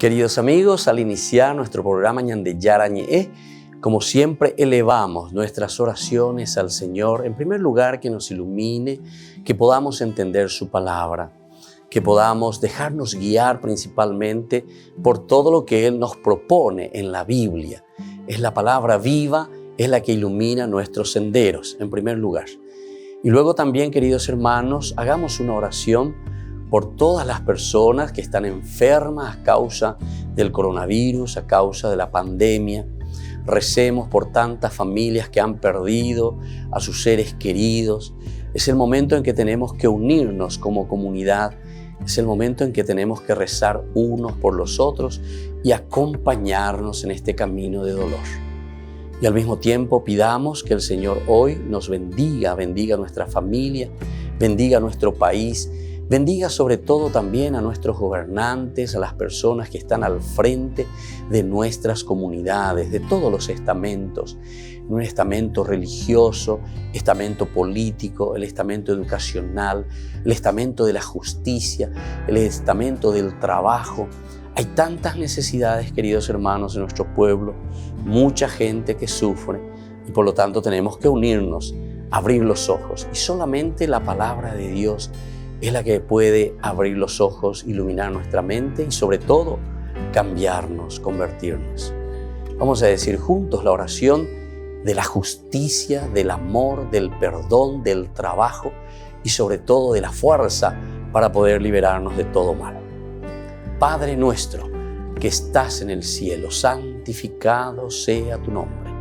Queridos amigos, al iniciar nuestro programa Ñande Yarañe, como siempre elevamos nuestras oraciones al Señor, en primer lugar que nos ilumine, que podamos entender su palabra, que podamos dejarnos guiar principalmente por todo lo que Él nos propone en la Biblia. Es la palabra viva, es la que ilumina nuestros senderos, en primer lugar. Y luego también, queridos hermanos, hagamos una oración por todas las personas que están enfermas a causa del coronavirus, a causa de la pandemia. Recemos por tantas familias que han perdido a sus seres queridos. Es el momento en que tenemos que unirnos como comunidad. Es el momento en que tenemos que rezar unos por los otros y acompañarnos en este camino de dolor. Y al mismo tiempo pidamos que el Señor hoy nos bendiga nuestra familia, bendiga nuestro país, bendiga sobre todo también a nuestros gobernantes, a las personas que están al frente de nuestras comunidades, de todos los estamentos, un estamento religioso, estamento político, el estamento educacional, el estamento de la justicia, el estamento del trabajo. Hay tantas necesidades, queridos hermanos, en nuestro pueblo, mucha gente que sufre y por lo tanto tenemos que unirnos, abrir los ojos y solamente la palabra de Dios es la que puede abrir los ojos, iluminar nuestra mente y sobre todo cambiarnos, convertirnos. Vamos a decir juntos la oración de la justicia, del amor, del perdón, del trabajo y sobre todo de la fuerza para poder liberarnos de todo mal. Padre nuestro que estás en el cielo, santificado sea tu nombre.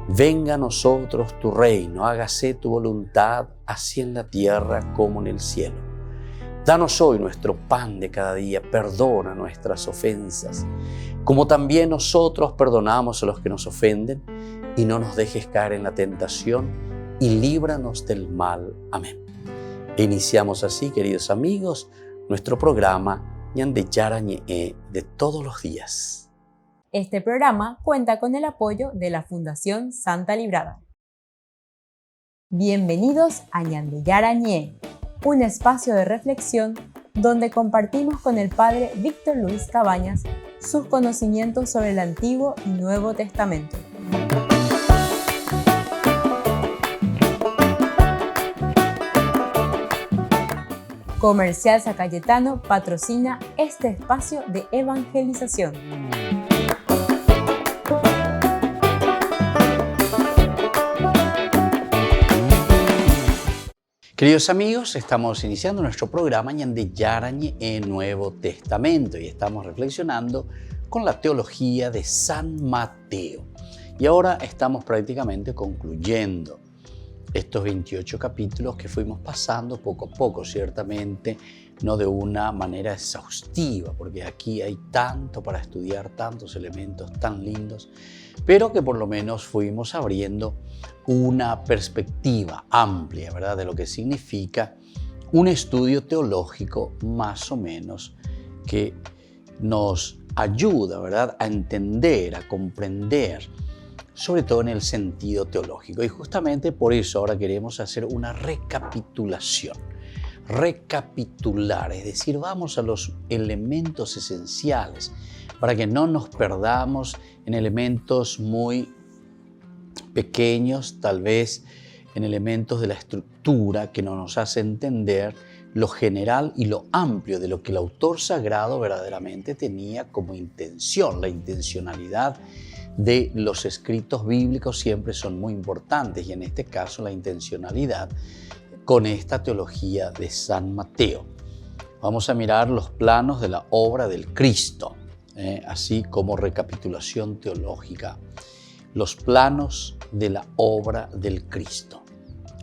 Venga a nosotros tu reino, hágase tu voluntad, así en la tierra como en el cielo. Danos hoy nuestro pan de cada día, perdona nuestras ofensas, como también nosotros perdonamos a los que nos ofenden, y no nos dejes caer en la tentación, y líbranos del mal. Amén. E iniciamos así, queridos amigos, nuestro programa Ñande Yarañe de todos los días. Este programa cuenta con el apoyo de la Fundación Santa Librada. Bienvenidos a Ñande Yarañe, un espacio de reflexión donde compartimos con el Padre Víctor Luis Cabañas sus conocimientos sobre el Antiguo y Nuevo Testamento. Comercial San Cayetano patrocina este espacio de evangelización. Queridos amigos, estamos iniciando nuestro programa Ñande Yarañe en Nuevo Testamento y estamos reflexionando con la teología de San Mateo. Y ahora estamos prácticamente concluyendo estos 28 capítulos que fuimos pasando poco a poco, ciertamente no de una manera exhaustiva, porque aquí hay tanto para estudiar, tantos elementos tan lindos, pero que por lo menos fuimos abriendo una perspectiva amplia, ¿verdad?, de lo que significa un estudio teológico más o menos que nos ayuda, ¿verdad?, a entender, a comprender, sobre todo en el sentido teológico. Y justamente por eso ahora queremos hacer una recapitulación. Recapitular, es decir, vamos a los elementos esenciales para que no nos perdamos en elementos muy pequeños, tal vez en elementos de la estructura que no nos hace entender lo general y lo amplio de lo que el autor sagrado verdaderamente tenía como intención. La intencionalidad de los escritos bíblicos siempre son muy importantes y en este caso la intencionalidad con esta teología de San Mateo. Vamos a mirar los planos de la obra del Cristo, así como recapitulación teológica. Los planos de la obra del Cristo.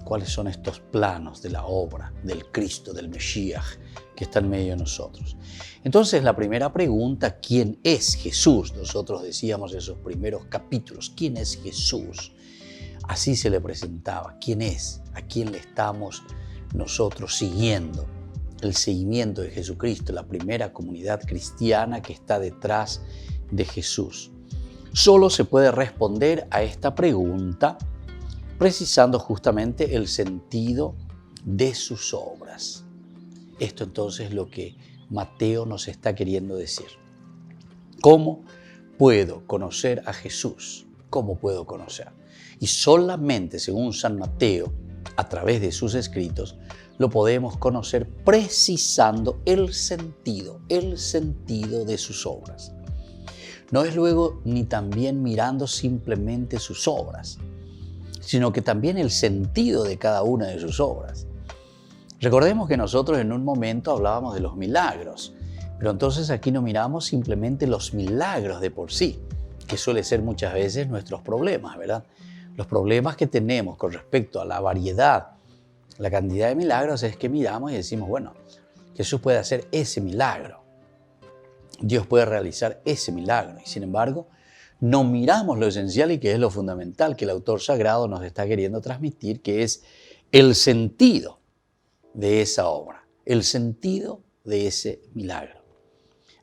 ¿Cuáles son estos planos de la obra del Cristo, del Mesías, que está en medio de nosotros? Entonces, la primera pregunta, ¿quién es Jesús? Nosotros decíamos en esos primeros capítulos, ¿quién es Jesús? Así se le presentaba. ¿Quién es? ¿A quién le estamos nosotros siguiendo? El seguimiento de Jesucristo, la primera comunidad cristiana que está detrás de Jesús. Solo se puede responder a esta pregunta precisando justamente el sentido de sus obras. Esto entonces es lo que Mateo nos está queriendo decir. ¿Cómo puedo conocer a Jesús? ¿Cómo puedo conocer? Y solamente, según San Mateo, a través de sus escritos, lo podemos conocer precisando el sentido de sus obras. No es luego ni también mirando simplemente sus obras, sino que también el sentido de cada una de sus obras. Recordemos que nosotros en un momento hablábamos de los milagros, pero entonces aquí no miramos simplemente los milagros de por sí, que suele ser muchas veces nuestros problemas, ¿verdad? Los problemas que tenemos con respecto a la variedad, la cantidad de milagros, es que miramos y decimos, bueno, Jesús puede hacer ese milagro, Dios puede realizar ese milagro, y sin embargo, no miramos lo esencial y que es lo fundamental que el autor sagrado nos está queriendo transmitir, que es el sentido de esa obra, el sentido de ese milagro.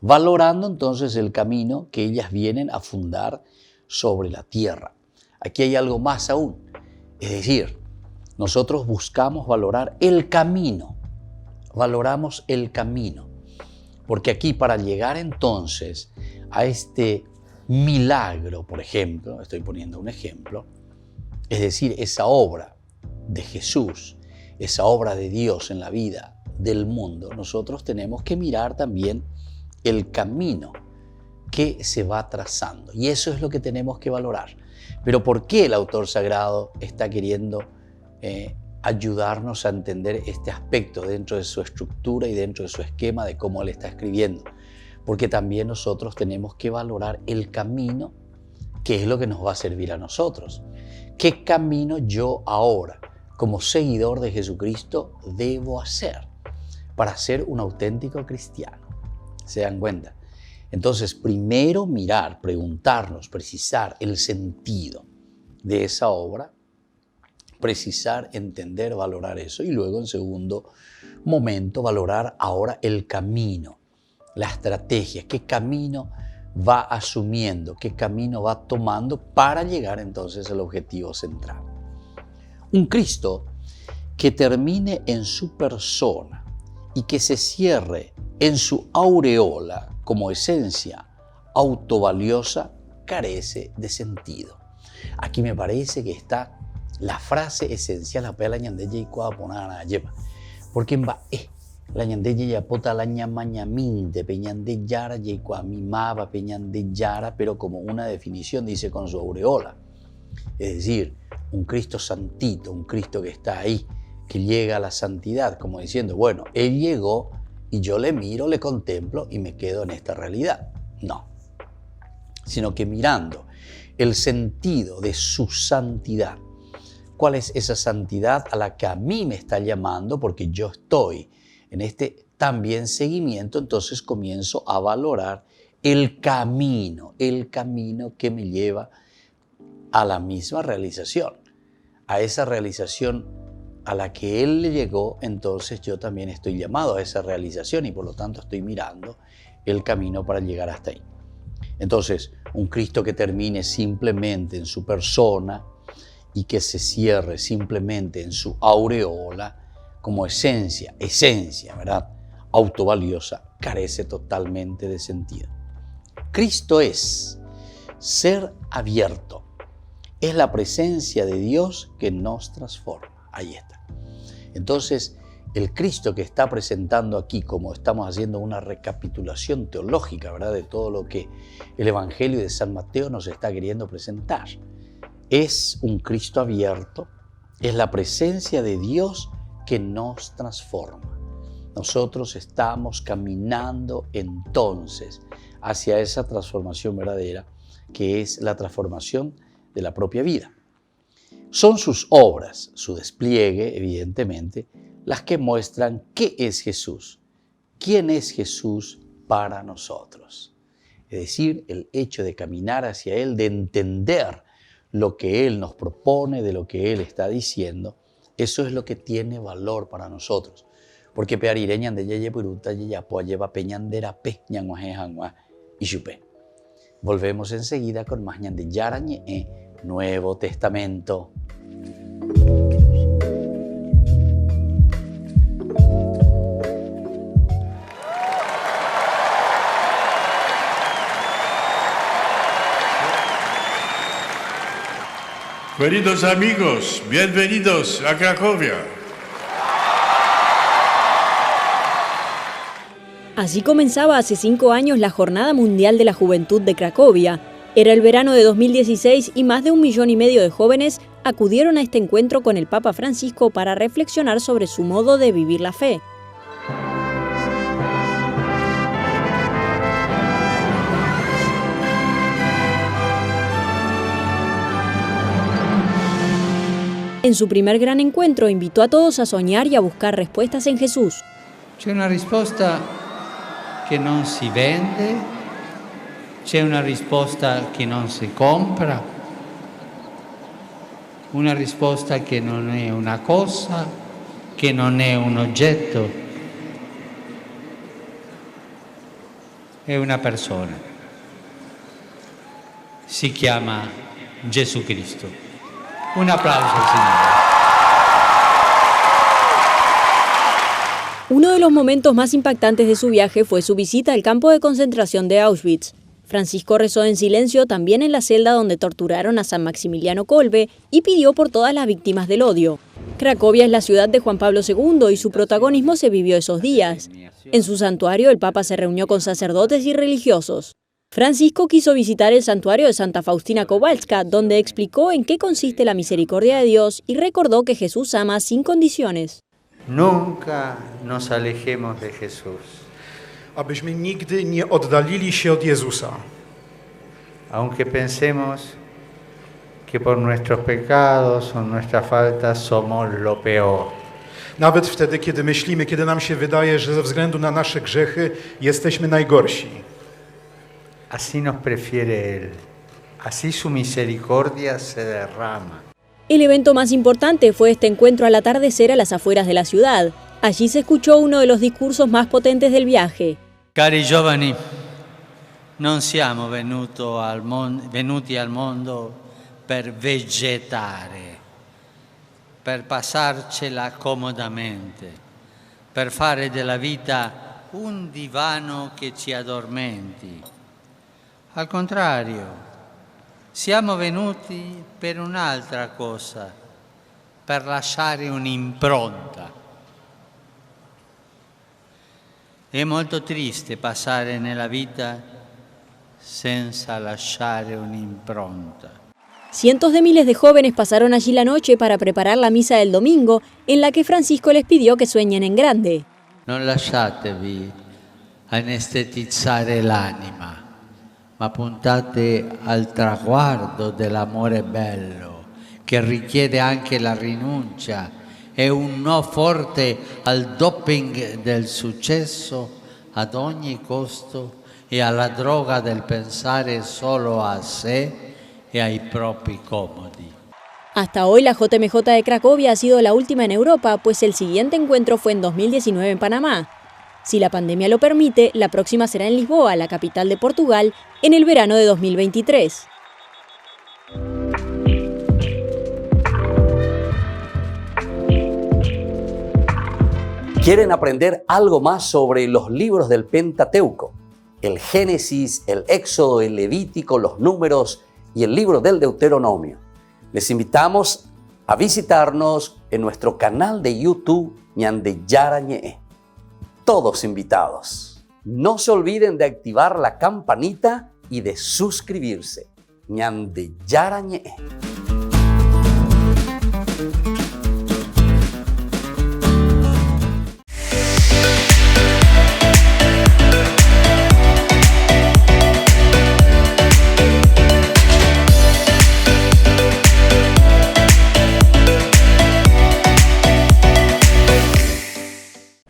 Valorando entonces el camino que ellas vienen a fundar sobre la tierra. Aquí hay algo más aún, es decir, nosotros buscamos valorar el camino, valoramos el camino, porque aquí para llegar entonces a este milagro, por ejemplo, estoy poniendo un ejemplo, es decir, esa obra de Jesús, esa obra de Dios en la vida del mundo, nosotros tenemos que mirar también el camino que se va trazando. Y eso es lo que tenemos que valorar. Pero ¿por qué el autor sagrado está queriendo ayudarnos a entender este aspecto dentro de su estructura y dentro de su esquema de cómo él está escribiendo? Porque también nosotros tenemos que valorar el camino, que es lo que nos va a servir a nosotros. ¿Qué camino yo ahora, como seguidor de Jesucristo, debo hacer para ser un auténtico cristiano? ¿Se dan cuenta? Entonces, primero mirar, preguntarnos, precisar el sentido de esa obra, precisar, entender, valorar eso. Y luego, en segundo momento, valorar ahora el camino, la estrategia, qué camino va asumiendo, qué camino va tomando para llegar entonces al objetivo central. Un Cristo que termine en su persona y que se cierre en su aureola como esencia autovaliosa carece de sentido. Aquí me parece que está la frase esencial a la ñandella y cuaponana lleva. Porque en va la ñandella ya pota la ñamañaminte peñande yara y cuamimaba peñande yara, pero como una definición dice con su aureola. Es decir, un Cristo santito, un Cristo que está ahí, que llega a la santidad, como diciendo, bueno, Él llegó y yo le miro, le contemplo y me quedo en esta realidad. No, sino que mirando el sentido de su santidad. ¿Cuál es esa santidad a la que a mí me está llamando? Porque yo estoy en este también seguimiento, entonces comienzo a valorar el camino que me lleva a la misma realización, a esa realización a la que Él le llegó. Entonces yo también estoy llamado a esa realización y por lo tanto estoy mirando el camino para llegar hasta ahí. Entonces, un Cristo que termine simplemente en su persona y que se cierre simplemente en su aureola como esencia, ¿verdad? Autovaliosa, carece totalmente de sentido. Cristo es ser abierto, es la presencia de Dios que nos transforma. Ahí está. Entonces, el Cristo que está presentando aquí, como estamos haciendo una recapitulación teológica, ¿verdad?, de todo lo que el Evangelio de San Mateo nos está queriendo presentar, es un Cristo abierto, es la presencia de Dios que nos transforma. Nosotros estamos caminando entonces hacia esa transformación verdadera, que es la transformación de la propia vida. Son sus obras, su despliegue, evidentemente, las que muestran qué es Jesús, quién es Jesús para nosotros. Es decir, el hecho de caminar hacia Él, de entender lo que Él nos propone, de lo que Él está diciendo, eso es lo que tiene valor para nosotros. Porque pearireñan de yeye puruta yeyapoa lleva peñandera pe ñanguaje y chupe. Volvemos enseguida con más ñande yarañe, Nuevo Testamento. Queridos amigos, bienvenidos a Cracovia. Así comenzaba hace 5 años la Jornada Mundial de la Juventud de Cracovia. Era el verano de 2016 y más de 1,5 millones de jóvenes acudieron a este encuentro con el Papa Francisco para reflexionar sobre su modo de vivir la fe. En su primer gran encuentro invitó a todos a soñar y a buscar respuestas en Jesús. C'è una risposta che non si vende, c'è una risposta che non si compra, una risposta che non è una cosa, che non è un oggetto, è una persona. Si chiama Gesù Cristo. Un applauso, Signore. Uno de los momentos más impactantes de su viaje fue su visita al campo de concentración de Auschwitz. Francisco rezó en silencio también en la celda donde torturaron a San Maximiliano Kolbe y pidió por todas las víctimas del odio. Cracovia es la ciudad de Juan Pablo II y su protagonismo se vivió esos días. En su santuario el Papa se reunió con sacerdotes y religiosos. Francisco quiso visitar el santuario de Santa Faustina Kowalska, donde explicó en qué consiste la misericordia de Dios y recordó que Jesús ama sin condiciones. Nunca nos alejemos de Jesús. Abyśmy nigdy nie oddalili się od Jezusa. Aunque pensemos que por nuestros pecados o nuestras faltas somos lo peor. Nawet wtedy, kiedy myślimy, kiedy nam się wydaje, że ze względu na nasze grzechy jesteśmy najgorsi. Así nos prefiere Él. Así su misericordia se derrama. El evento más importante fue este encuentro al atardecer a las afueras de la ciudad. Allí se escuchó uno de los discursos más potentes del viaje. Cari giovani, non siamo venuti al mondo per vegetare, per passarcela comodamente, per fare della vita un divano che ci addormenti. Al contrario, siamo venuti per un'altra cosa, per lasciare un'impronta. È molto triste passare nella vita senza lasciare un'impronta. Cientos de miles de jóvenes pasaron allí la noche para preparar la misa del domingo, en la que Francisco les pidió que sueñen en grande. Non lasciatevi anestetizzare l'anima, ma puntate al traguardo dell'amore bello, che richiede anche la rinuncia e un no forte al doping del successo ad ogni costo e alla droga del pensare solo a sé e ai propri comodi. Hasta hoy la JMJ de Cracovia ha sido la última en Europa, pues el siguiente encuentro fue en 2019 en Panamá. Si la pandemia lo permite, la próxima será en Lisboa, la capital de Portugal, en el verano de 2023. ¿Quieren aprender algo más sobre los libros del Pentateuco? El Génesis, el Éxodo, el Levítico, los Números y el libro del Deuteronomio. Les invitamos a visitarnos en nuestro canal de YouTube Ñande Yarañe. Todos invitados. No se olviden de activar la campanita y de suscribirse. Ñande Yarañe.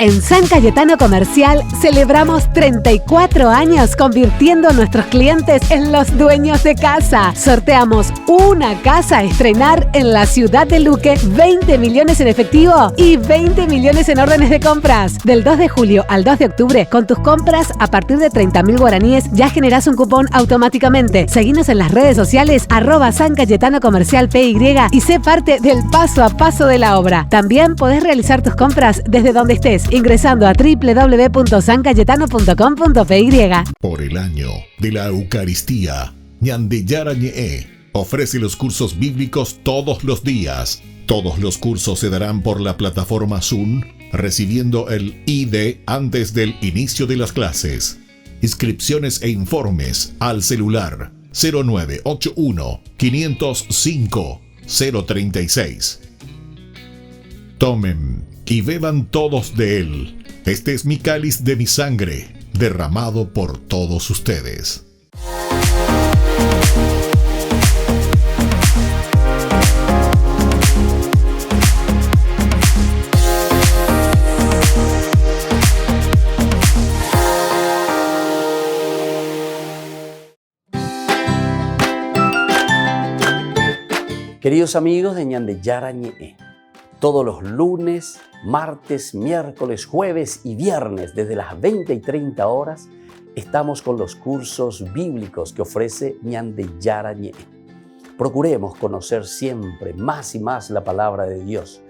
En San Cayetano Comercial celebramos 34 años convirtiendo a nuestros clientes en los dueños de casa. Sorteamos una casa a estrenar en la ciudad de Luque, 20 millones en efectivo y 20 millones en órdenes de compras. Del 2 de julio al 2 de octubre, con tus compras a partir de 30.000 guaraníes ya generás un cupón automáticamente. Seguinos en las redes sociales @San Cayetano Comercial PY y sé parte del paso a paso de la obra. También podés realizar tus compras desde donde estés, ingresando a www.sancayetano.com.py. Por el año de la Eucaristía, Ñande Yarañe, ofrece los cursos bíblicos todos los días. Todos los cursos se darán por la plataforma Zoom, recibiendo el ID antes del inicio de las clases. Inscripciones e informes al celular 0981 505 036. Tomen y beban todos de él. Este es mi cáliz de mi sangre, derramado por todos ustedes. Queridos amigos de Ñande Yarañe, todos los lunes, martes, miércoles, jueves y viernes desde las 20 y 30 horas estamos con los cursos bíblicos que ofrece Ñande Yarañe. Procuremos conocer siempre más y más la palabra de Dios,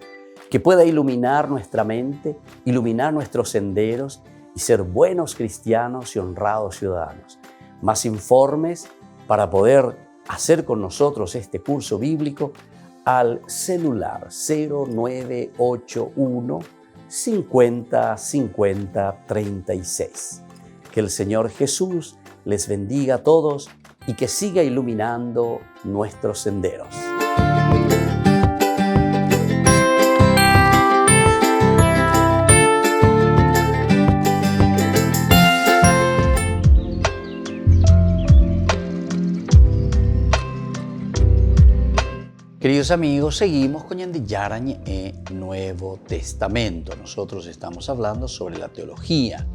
que pueda iluminar nuestra mente, iluminar nuestros senderos y ser buenos cristianos y honrados ciudadanos. Más informes para poder hacer con nosotros este curso bíblico al celular 0981 50 50 36. Que el Señor Jesús les bendiga a todos y que siga iluminando nuestros senderos. Queridos amigos, seguimos con Ñande Yarañe Nuevo Testamento. Nosotros estamos hablando sobre la teología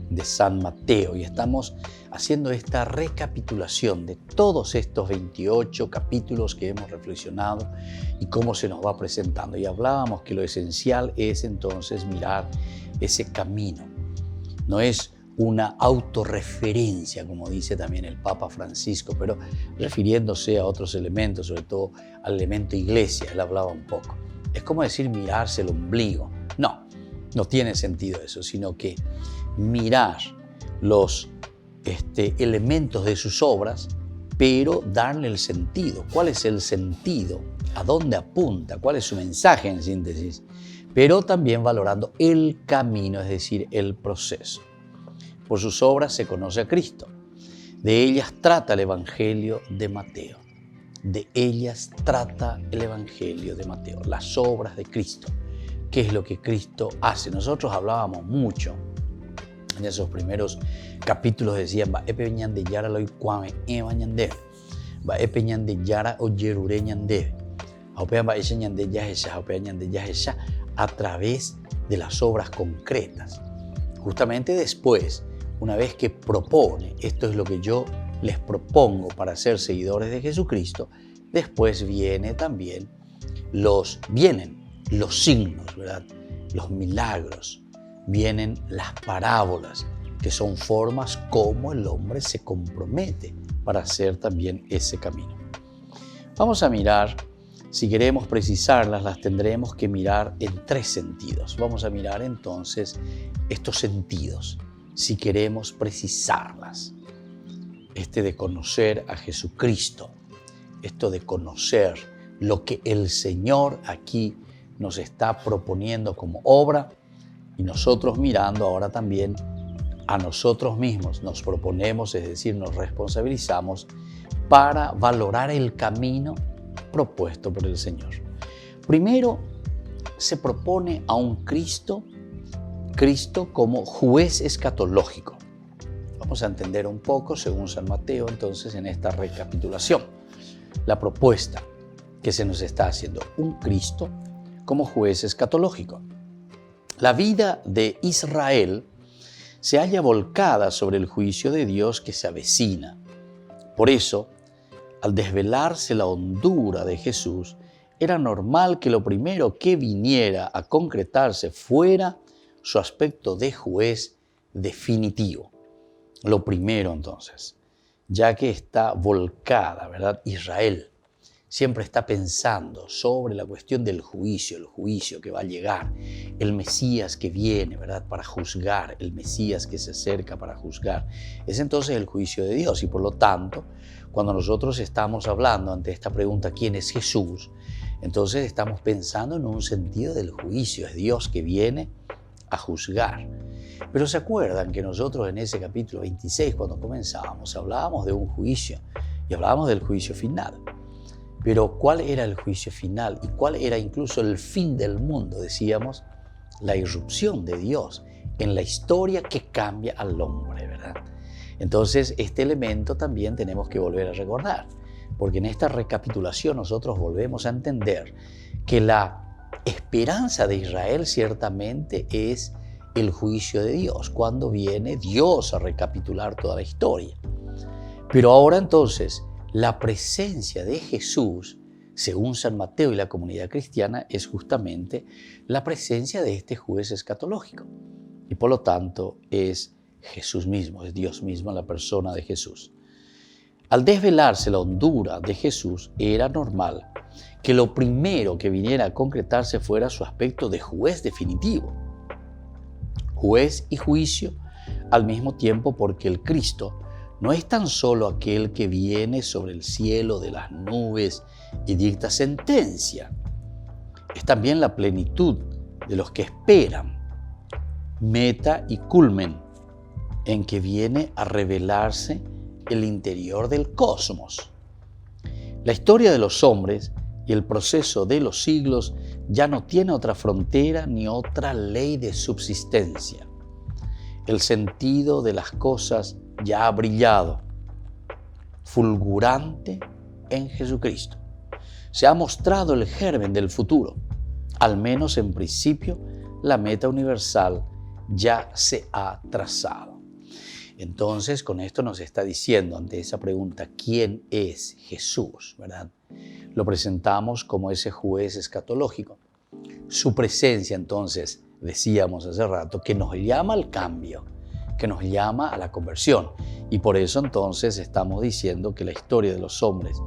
de San Mateo y estamos haciendo esta recapitulación de todos estos 28 capítulos que hemos reflexionado y cómo se nos va presentando. Y hablábamos que lo esencial es entonces mirar ese camino. No es una autorreferencia, como dice también el Papa Francisco, pero refiriéndose a otros elementos, sobre todo al elemento iglesia, él hablaba un poco. Es como decir mirarse el ombligo. No tiene sentido eso, sino que mirar los elementos de sus obras, pero darle el sentido. ¿Cuál es el sentido? ¿A dónde apunta? ¿Cuál es su mensaje en síntesis? Pero también valorando el camino, es decir, el proceso. Por sus obras se conoce a Cristo. De ellas trata el Evangelio de Mateo. De ellas trata el Evangelio de Mateo. Las obras de Cristo. ¿Qué es lo que Cristo hace? Nosotros hablábamos mucho en esos primeros capítulos. Decían, va epe ñande yara loy cuame eva ñande. Va epe ñande yara o yerure ñande. Aupea va ese ñande yajesha, aupea ñande yajesha, a través de las obras concretas. Justamente después, una vez que propone, esto es lo que yo les propongo para ser seguidores de Jesucristo, después vienen los signos, ¿verdad? Los milagros, vienen las parábolas, que son formas como el hombre se compromete para hacer también ese camino. Vamos a mirar, si queremos precisarlas, las tendremos que mirar en 3 sentidos. Vamos a mirar entonces estos sentidos, si queremos precisarlas. De conocer a Jesucristo, esto de conocer lo que el Señor aquí nos está proponiendo como obra y nosotros mirando ahora también a nosotros mismos nos proponemos, es decir, nos responsabilizamos para valorar el camino propuesto por el Señor. Primero, se propone a un Cristo como juez escatológico. Vamos a entender un poco, según San Mateo, entonces, en esta recapitulación, la propuesta que se nos está haciendo. Un Cristo como juez escatológico. La vida de Israel se halla volcada sobre el juicio de Dios que se avecina. Por eso, al desvelarse la hondura de Jesús, era normal que lo primero que viniera a concretarse fuera su aspecto de juez definitivo. Lo primero entonces, ya que está volcada, ¿verdad? Israel siempre está pensando sobre la cuestión del juicio, el juicio que va a llegar, el Mesías que viene, ¿verdad?, para juzgar, el Mesías que se acerca para juzgar. Es entonces el juicio de Dios y por lo tanto, cuando nosotros estamos hablando ante esta pregunta, ¿quién es Jesús?, entonces estamos pensando en un sentido del juicio, es Dios que viene a juzgar. Pero ¿se acuerdan que nosotros en ese capítulo 26, cuando comenzábamos, hablábamos de un juicio y hablábamos del juicio final? Pero ¿cuál era el juicio final y cuál era incluso el fin del mundo? Decíamos, la irrupción de Dios en la historia que cambia al hombre, ¿verdad? Entonces, este elemento también tenemos que volver a recordar, porque en esta recapitulación nosotros volvemos a entender que la esperanza de Israel ciertamente es el juicio de Dios, cuando viene Dios a recapitular toda la historia. Pero ahora entonces, la presencia de Jesús, según San Mateo y la comunidad cristiana, es justamente la presencia de este juez escatológico. Y por lo tanto es Jesús mismo, es Dios mismo en la persona de Jesús. Al desvelarse la hondura de Jesús, era normal que lo primero que viniera a concretarse fuera su aspecto de juez definitivo. Juez y juicio al mismo tiempo, porque el Cristo no es tan solo aquel que viene sobre el cielo de las nubes y dicta sentencia. Es también la plenitud de los que esperan, meta y culmen en que viene a revelarse el interior del cosmos. La historia de los hombres y el proceso de los siglos ya no tiene otra frontera ni otra ley de subsistencia. El sentido de las cosas ya ha brillado, fulgurante en Jesucristo. Se ha mostrado el germen del futuro, al menos en principio la meta universal ya se ha trazado. Entonces, con esto nos está diciendo ante esa pregunta, ¿quién es Jesús?, ¿verdad? Lo presentamos como ese juez escatológico. Su presencia, entonces, decíamos hace rato, que nos llama al cambio, que nos llama a la conversión. Y por eso, entonces, estamos diciendo que la historia de los hombres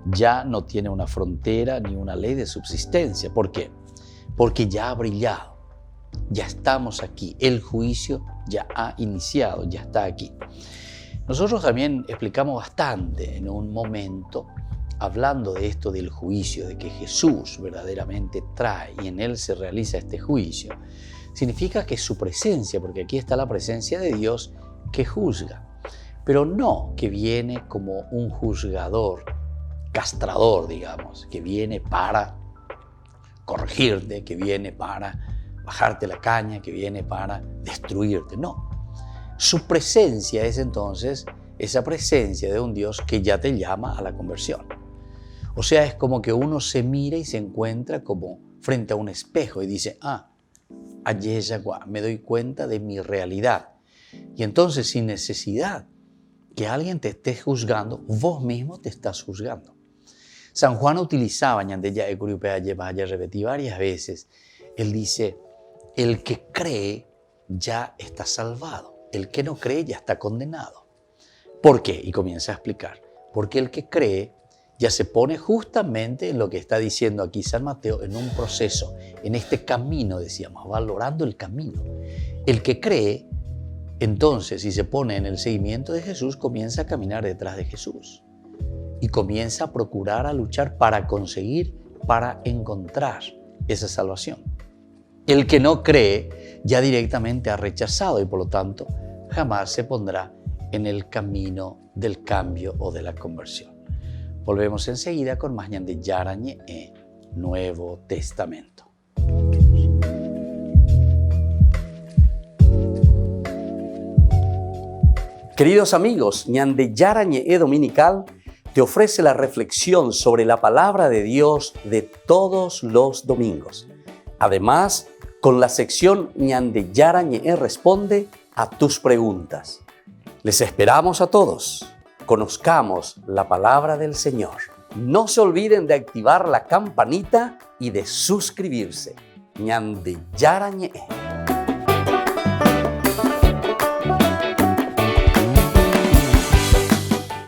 ya no tiene una frontera ni una ley de subsistencia. ¿Por qué? Porque ya ha brillado. Ya estamos aquí, el juicio ya ha iniciado, ya está aquí. Nosotros también explicamos bastante en un momento, hablando de esto del juicio, de que Jesús verdaderamente trae y en Él se realiza este juicio. Significa que su presencia, porque aquí está la presencia de Dios que juzga, pero no que viene como un juzgador castrador, digamos, que viene para corregirte, que viene para bajarte la caña, que viene para destruirte. No. Su presencia es entonces esa presencia de un Dios que ya te llama a la conversión. O sea, es como que uno se mira y se encuentra como frente a un espejo y dice, me doy cuenta de mi realidad. Y entonces, sin necesidad que alguien te esté juzgando, vos mismo te estás juzgando. San Juan utilizaba, repetí varias veces, él dice, el que cree ya está salvado, el que no cree ya está condenado. ¿Por qué? Y comienza a explicar. Porque el que cree ya se pone justamente en lo que está diciendo aquí San Mateo, en un proceso, en este camino, decíamos, valorando el camino. El que cree, entonces, si se pone en el seguimiento de Jesús, comienza a caminar detrás de Jesús y comienza a procurar, a luchar para conseguir, para encontrar esa salvación. El que no cree ya directamente ha rechazado y por lo tanto jamás se pondrá en el camino del cambio o de la conversión. Volvemos enseguida con más Ñande Yarañe Nuevo Testamento. Queridos amigos, Ñande Yarañe Dominical te ofrece la reflexión sobre la palabra de Dios de todos los domingos. Además, con la sección Ñande Yarañe responde a tus preguntas. Les esperamos a todos. Conozcamos la palabra del Señor. No se olviden de activar la campanita y de suscribirse. Ñande Yarañe.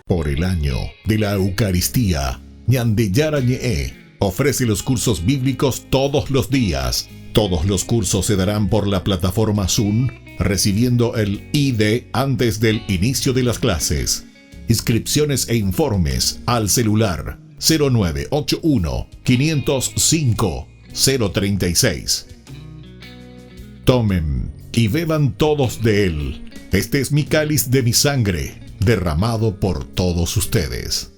Por el año de la Eucaristía, Ñandillara Ñe'e ofrece los cursos bíblicos todos los días. Todos los cursos se darán por la plataforma Zoom, recibiendo el ID antes del inicio de las clases. Inscripciones e informes al celular 0981 505 036. Tomen y beban todos de él. Este es mi cáliz de mi sangre, derramado por todos ustedes.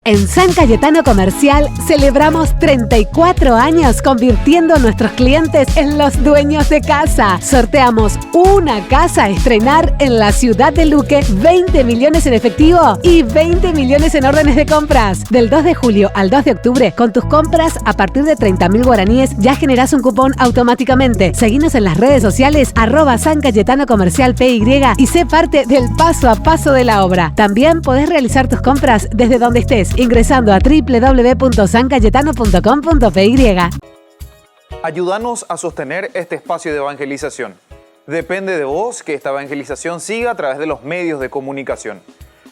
En San Cayetano Comercial celebramos 34 años convirtiendo a nuestros clientes en los dueños de casa. Sorteamos una casa a estrenar en la ciudad de Luque, 20 millones en efectivo y 20 millones en órdenes de compras. Del 2 de julio al 2 de octubre, con tus compras a partir de 30.000 guaraníes ya generás un cupón automáticamente. Seguinos en las redes sociales @San Cayetano Comercial PY y sé parte del paso a paso de la obra. También podés realizar tus compras desde donde estés, ingresando a www.sancayetano.com.py. Ayúdanos a sostener este espacio de evangelización. Depende de vos que esta evangelización siga a través de los medios de comunicación.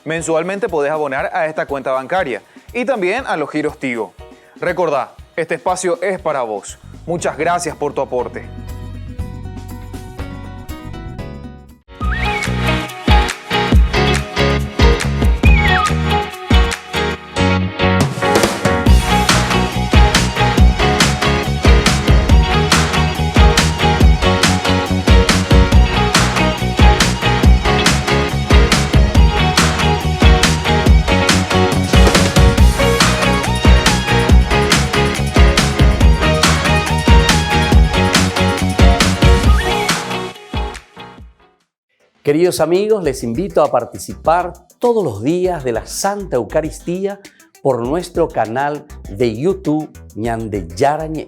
Mensualmente podés abonar a esta cuenta bancaria y también a los giros Tigo. Recordá, este espacio es para vos. Muchas gracias por tu aporte. Queridos amigos, les invito a participar todos los días de la Santa Eucaristía por nuestro canal de YouTube Ñandillara Ñe'e.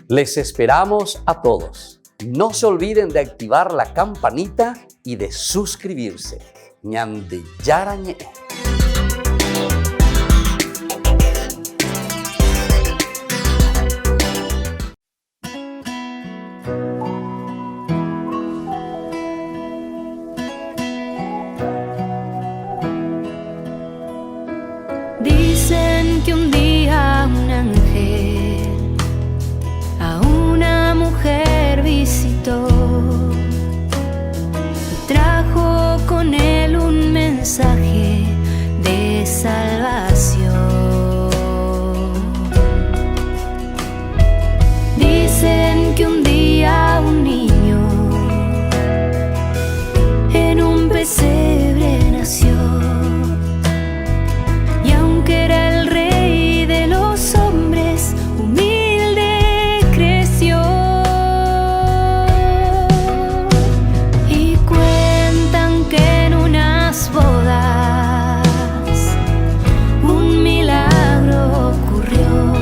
Les esperamos a todos. No se olviden de activar la campanita y de suscribirse. Ñandillara Ñe'e. Dicen que un día un ángel a una mujer visitó y trajo con él un mensaje de salvación. Dicen que un día un niño en un pesebre nació. Era el rey de los hombres, humilde creció. Y cuentan que en unas bodas un milagro ocurrió.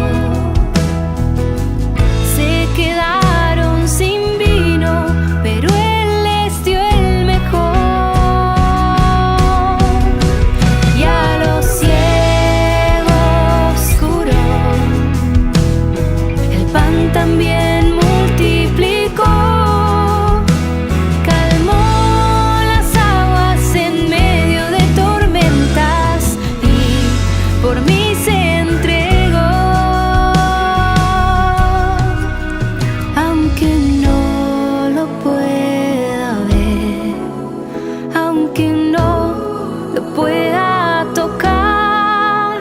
Se quedaron sin vino, pero él les dio el mejor. Y a los también multiplicó, calmó las aguas en medio de tormentas y por mí se entregó. Aunque no lo pueda ver, aunque no lo pueda tocar,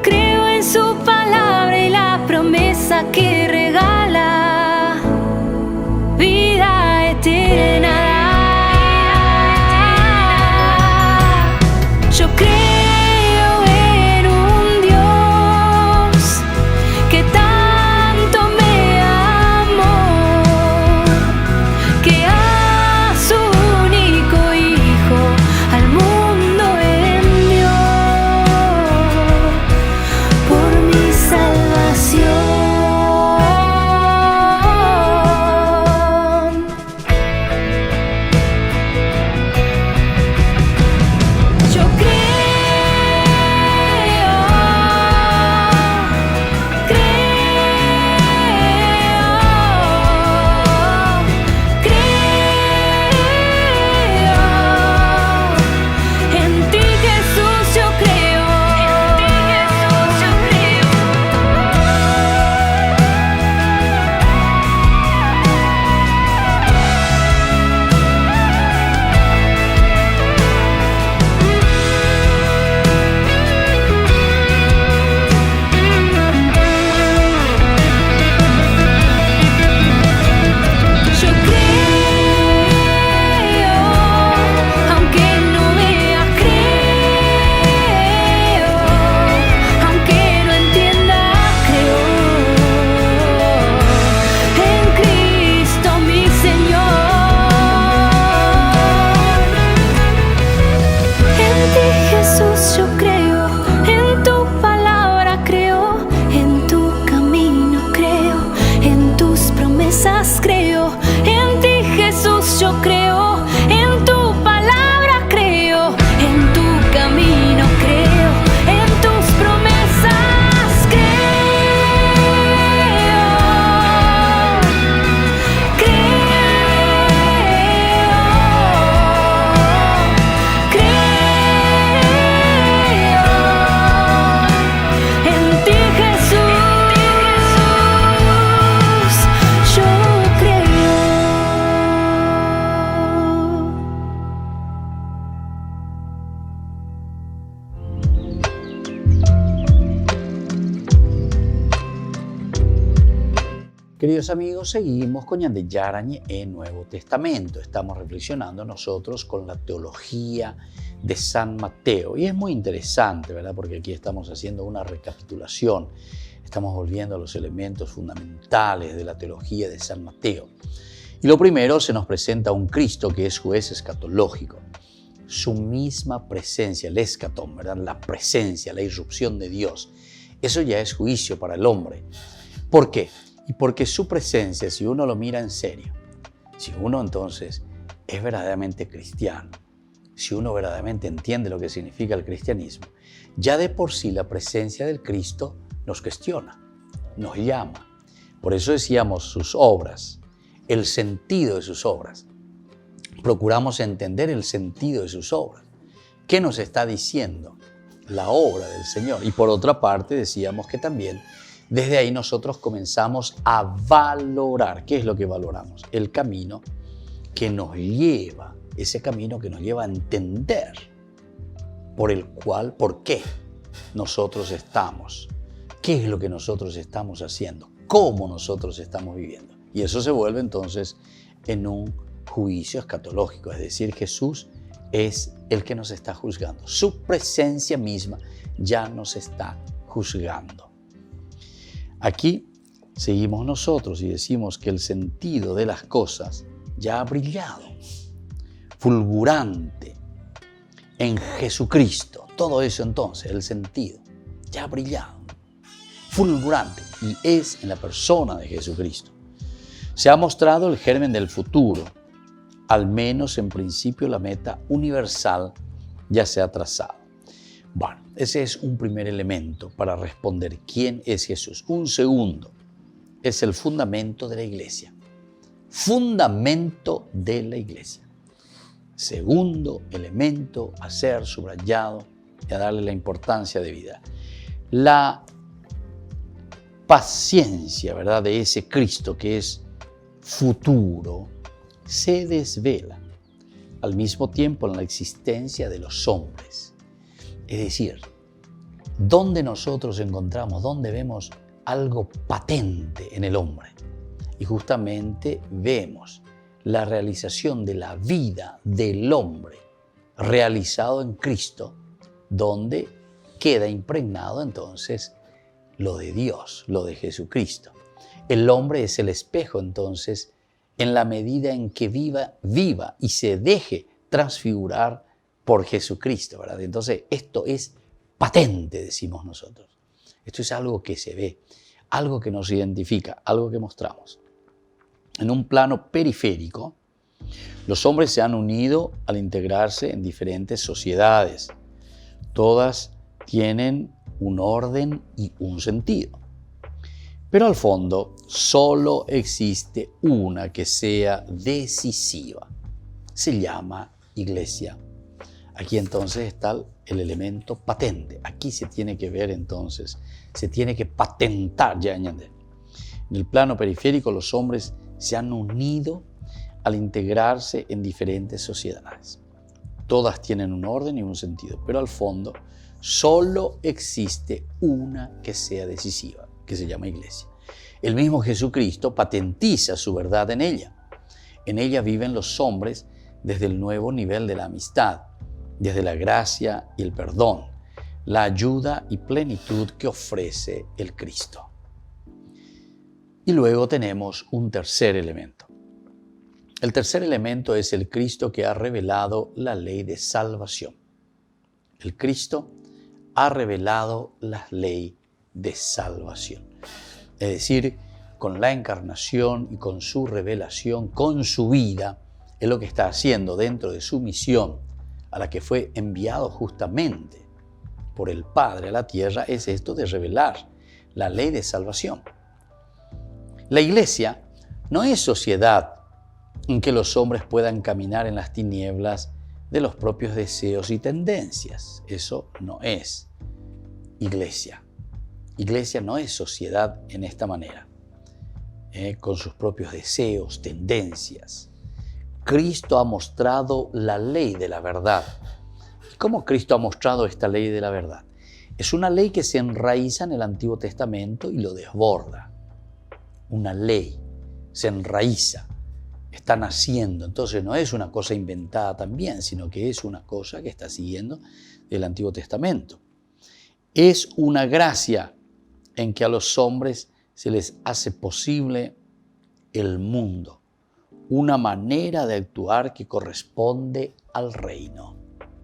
creo en su palabra y la promesa que regala vida eterna. Yo creo en un Dios que tanto me amó, que a su único Hijo al mundo envió por mi salvación. Queridos amigos, seguimos con Ñande Yarañe en Nuevo Testamento. Estamos reflexionando nosotros con la teología de San Mateo. Y es muy interesante, ¿verdad? Porque aquí estamos haciendo una recapitulación. Estamos volviendo a los elementos fundamentales de la teología de San Mateo. Y lo primero, se nos presenta un Cristo que es juez escatológico. Su misma presencia, el escatón, ¿verdad? La presencia, la irrupción de Dios. Eso ya es juicio para el hombre. ¿Por qué? Y porque su presencia, si uno lo mira en serio, si uno entonces es verdaderamente cristiano, si uno verdaderamente entiende lo que significa el cristianismo, ya de por sí la presencia del Cristo nos cuestiona, nos llama. Por eso decíamos sus obras, el sentido de sus obras. Procuramos entender el sentido de sus obras. ¿Qué nos está diciendo la obra del Señor? Y por otra parte decíamos que también desde ahí nosotros comenzamos a valorar. ¿Qué es lo que valoramos? El camino que nos lleva, ese camino que nos lleva a entender por qué nosotros estamos, qué es lo que nosotros estamos haciendo, cómo nosotros estamos viviendo. Y eso se vuelve entonces en un juicio escatológico, es decir, Jesús es el que nos está juzgando. Su presencia misma ya nos está juzgando. Aquí seguimos nosotros y decimos que el sentido de las cosas ya ha brillado, fulgurante en Jesucristo. Todo eso entonces, el sentido, ya ha brillado, fulgurante, y es en la persona de Jesucristo. Se ha mostrado el germen del futuro, al menos en principio la meta universal ya se ha trazado. Bueno, ese es un primer elemento para responder quién es Jesús. Un segundo es el fundamento de la iglesia. Fundamento de la iglesia. Segundo elemento a ser subrayado y a darle la importancia debida. La paciencia, ¿verdad?, de ese Cristo que es futuro se desvela al mismo tiempo en la existencia de los hombres. Es decir, ¿dónde nosotros encontramos, dónde vemos algo patente en el hombre? Y justamente vemos la realización de la vida del hombre realizado en Cristo, donde queda impregnado entonces lo de Dios, lo de Jesucristo. El hombre es el espejo entonces en la medida en que viva y se deje transfigurar por Jesucristo, ¿verdad? Entonces, esto es patente, decimos nosotros. Esto es algo que se ve, algo que nos identifica, algo que mostramos. En un plano periférico, los hombres se han unido al integrarse en diferentes sociedades. Todas tienen un orden y un sentido. Pero al fondo, solo existe una que sea decisiva. Se llama iglesia. Aquí entonces está el elemento patente. Aquí se tiene que ver entonces, se tiene que patentar ya. En el plano periférico los hombres se han unido al integrarse en diferentes sociedades. Todas tienen un orden y un sentido, pero al fondo solo existe una que sea decisiva, que se llama iglesia. El mismo Jesucristo patentiza su verdad en ella. En ella viven los hombres desde el nuevo nivel de la amistad, desde la gracia y el perdón, la ayuda y plenitud que ofrece el Cristo. Y luego tenemos un tercer elemento. El tercer elemento es el Cristo que ha revelado la ley de salvación. El Cristo ha revelado la ley de salvación. Es decir, con la encarnación y con su revelación, con su vida, es lo que está haciendo dentro de su misión, a la que fue enviado justamente por el Padre a la tierra, es esto de revelar la ley de salvación. La iglesia no es sociedad en que los hombres puedan caminar en las tinieblas de los propios deseos y tendencias. Eso no es iglesia. Iglesia no es sociedad en esta manera, con sus propios deseos, tendencias. Cristo ha mostrado la ley de la verdad. ¿Cómo Cristo ha mostrado esta ley de la verdad? Es una ley que se enraiza en el Antiguo Testamento y lo desborda. una ley, se enraiza, está naciendo. Entonces no es una cosa inventada también, sino que es una cosa que está siguiendo del Antiguo Testamento. Es una gracia en que a los hombres se les hace posible el mundo, una manera de actuar que corresponde al reino.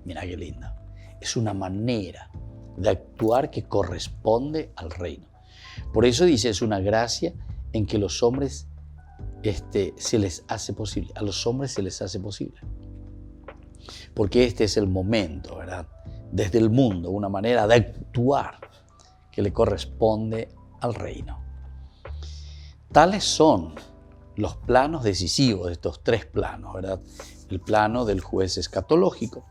Mira qué linda. Es una manera de actuar que corresponde al reino. Por eso dice, es una gracia en que los hombres se les hace posible. A los hombres se les hace posible. Porque este es el momento, ¿verdad? Desde el mundo, una manera de actuar que le corresponde al reino. Tales son los planos decisivos de estos tres planos, ¿verdad? El plano del juez escatológico,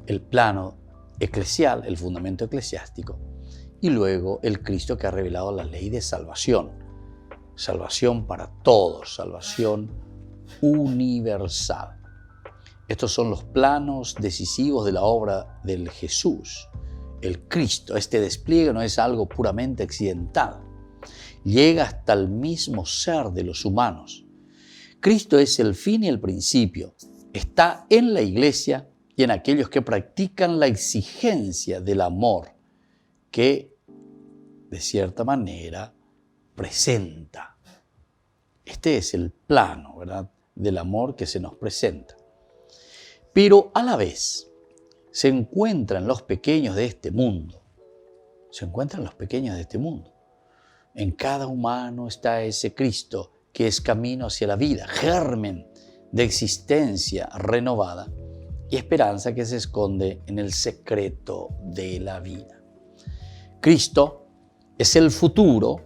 el plano eclesial, el fundamento eclesiástico, y luego el Cristo que ha revelado la ley de salvación. Salvación para todos, salvación universal. Estos son los planos decisivos de la obra del Jesús, el Cristo. Este despliegue no es algo puramente accidental. Llega hasta el mismo ser de los humanos. Cristo es el fin y el principio. Está en la iglesia y en aquellos que practican la exigencia del amor que, de cierta manera, presenta. Este es el plano, ¿verdad?, del amor que se nos presenta. Pero a la vez se encuentran los pequeños de este mundo. Se encuentran los pequeños de este mundo. En cada humano está ese Cristo que es camino hacia la vida, germen de existencia renovada y esperanza que se esconde en el secreto de la vida. Cristo es el futuro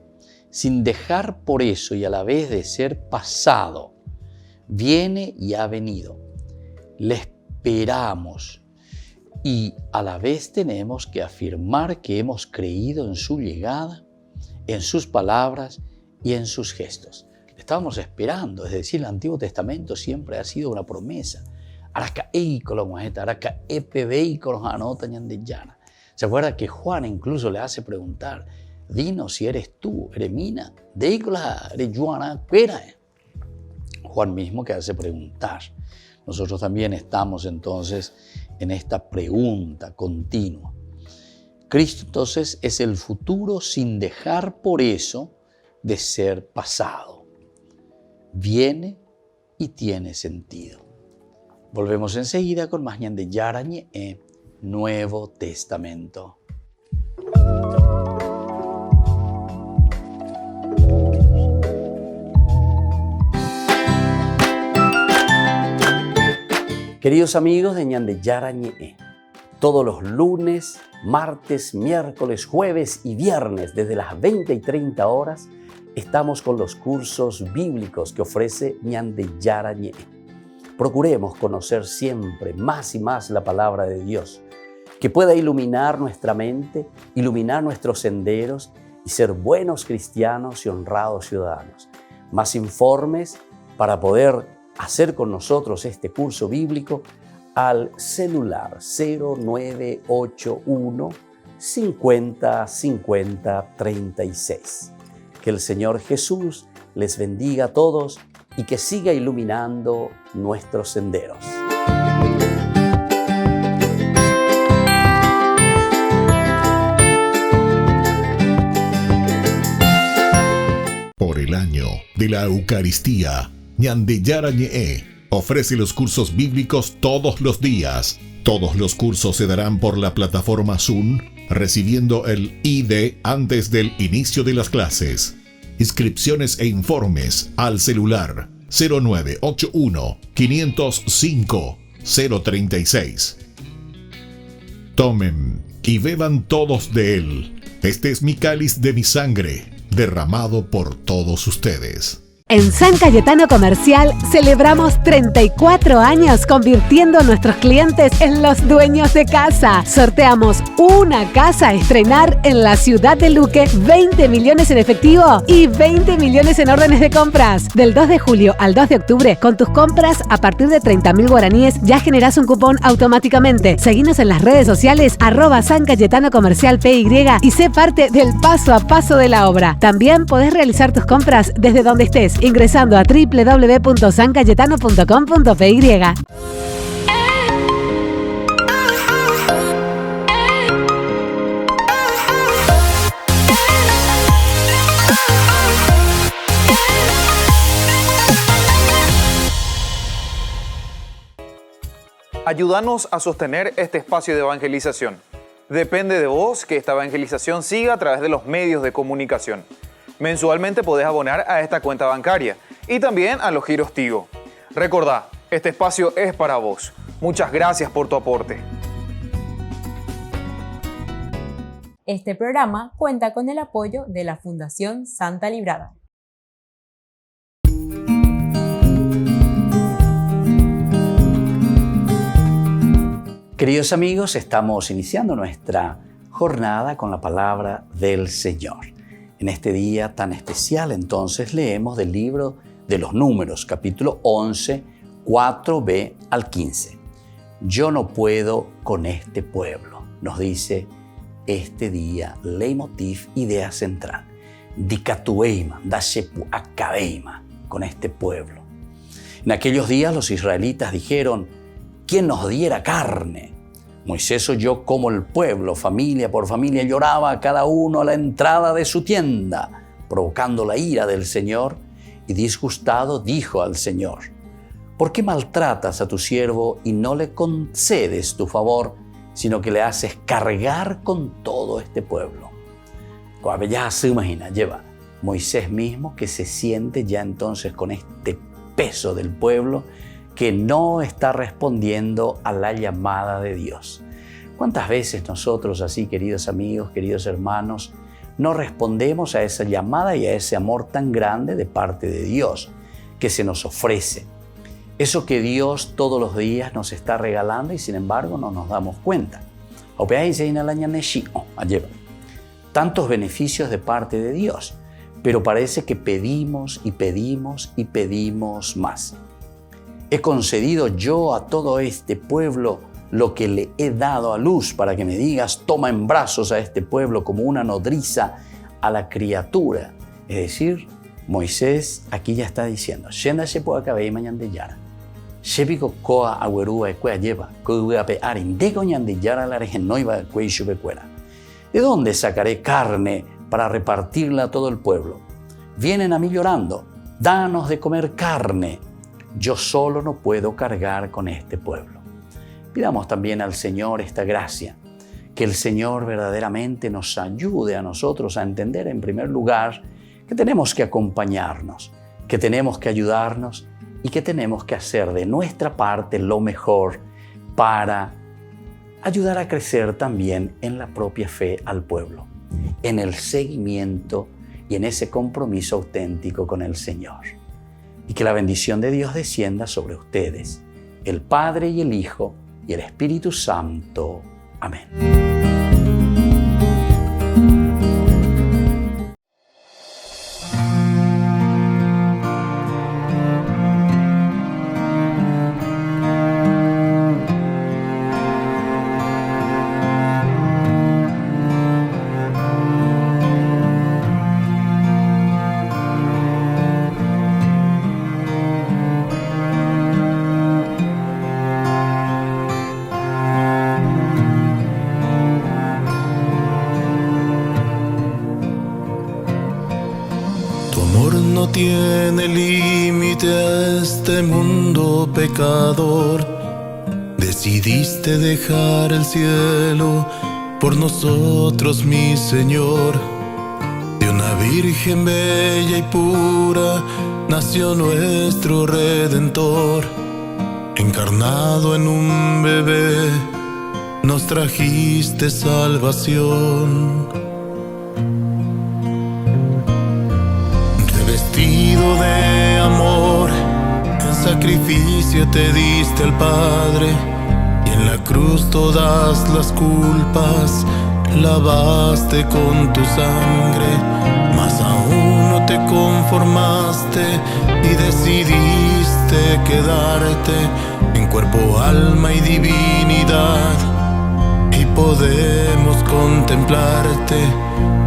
sin dejar por eso y a la vez de ser pasado. Viene y ha venido. Le esperamos y a la vez tenemos que afirmar que hemos creído en su llegada, en sus palabras y en sus gestos. Le estábamos esperando, es decir, el Antiguo Testamento siempre ha sido una promesa. ¿Se acuerda que Juan incluso le hace preguntar, dinos si eres tú, eres mina, Juan mismo que hace preguntar. Nosotros también estamos entonces en esta pregunta continua. Cristo entonces es el futuro sin dejar por eso de ser pasado. Viene y tiene sentido. Volvemos enseguida con más Ñande Yarañe, Nuevo Testamento. Queridos amigos de Ñande Yarañe, todos los lunes, martes, miércoles, jueves y viernes desde las 20 y 30 horas estamos con los cursos bíblicos que ofrece Ñande Yarañe. Procuremos conocer siempre más y más la palabra de Dios, que pueda iluminar nuestra mente, iluminar nuestros senderos y ser buenos cristianos y honrados ciudadanos. Más informes para poder hacer con nosotros este curso bíblico al celular 0981 50 50 36. Que el Señor Jesús les bendiga a todos y que siga iluminando nuestros senderos. Por el año de la Eucaristía, Ñande Yarañe ofrece los cursos bíblicos todos los días. Todos los cursos se darán por la plataforma Zoom, recibiendo el ID antes del inicio de las clases. Inscripciones e informes al celular 0981 505 036. Tomen y beban todos de él. Este es mi cáliz de mi sangre, derramado por todos ustedes. En San Cayetano Comercial celebramos 34 años convirtiendo a nuestros clientes en los dueños de casa. Sorteamos una casa a estrenar en la ciudad de Luque, 20 millones en efectivo y 20 millones en órdenes de compras. Del 2 de julio al 2 de octubre, con tus compras a partir de 30.000 guaraníes ya generás un cupón automáticamente. Seguinos en las redes sociales @San Cayetano Comercial PY y sé parte del paso a paso de la obra. También podés realizar tus compras desde donde estés, ingresando a www.sancayetano.com.py. Ayúdanos a sostener este espacio de evangelización. Depende de vos que esta evangelización siga a través de los medios de comunicación. Mensualmente podés abonar a esta cuenta bancaria y también a los giros Tigo. Recordá, este espacio es para vos. Muchas gracias por tu aporte. Este programa cuenta con el apoyo de la Fundación Santa Librada. Queridos amigos, estamos iniciando nuestra jornada con la palabra del Señor. En este día tan especial, entonces, leemos del libro de los Números, capítulo 11, 4b al 15. Yo no puedo con este pueblo, nos dice este día, leitmotiv, idea central. Dicatueima, dashepu akabeima, con este pueblo. En aquellos días los israelitas dijeron, ¿quién nos diera carne? Moisés oyó cómo el pueblo, familia por familia, lloraba a cada uno a la entrada de su tienda, provocando la ira del Señor, y disgustado dijo al Señor, ¿por qué maltratas a tu siervo y no le concedes tu favor, sino que le haces cargar con todo este pueblo? Ya se imagina, lleva Moisés mismo que se siente ya entonces con este peso del pueblo que no está respondiendo a la llamada de Dios. ¿Cuántas veces nosotros así, queridos amigos, queridos hermanos, no respondemos a esa llamada y a ese amor tan grande de parte de Dios que se nos ofrece? Eso que Dios todos los días nos está regalando y sin embargo no nos damos cuenta. Tantos beneficios de parte de Dios, pero parece que pedimos y pedimos y pedimos más. He concedido yo a todo este pueblo lo que le he dado a luz para que me digas, toma en brazos a este pueblo como una nodriza a la criatura. Es decir, Moisés aquí ya está diciendo, ¿de dónde sacaré carne para repartirla a todo el pueblo? Vienen a mí llorando, danos de comer carne. Yo solo no puedo cargar con este pueblo. Pidamos también al Señor esta gracia, que el Señor verdaderamente nos ayude a nosotros a entender en primer lugar que tenemos que acompañarnos, que tenemos que ayudarnos y que tenemos que hacer de nuestra parte lo mejor para ayudar a crecer también en la propia fe al pueblo, en el seguimiento y en ese compromiso auténtico con el Señor. Y que la bendición de Dios descienda sobre ustedes, el Padre y el Hijo y el Espíritu Santo. Amén. Tiene límite a este mundo pecador. Decidiste dejar el cielo por nosotros, mi Señor. De una virgen bella y pura nació nuestro Redentor. Encarnado en un bebé, nos trajiste salvación. convertido de amor. En sacrificio te diste al Padre, y en la cruz todas las culpas lavaste con tu sangre. Mas aún no te conformaste y decidiste quedarte en cuerpo, alma y divinidad. Y podemos contemplarte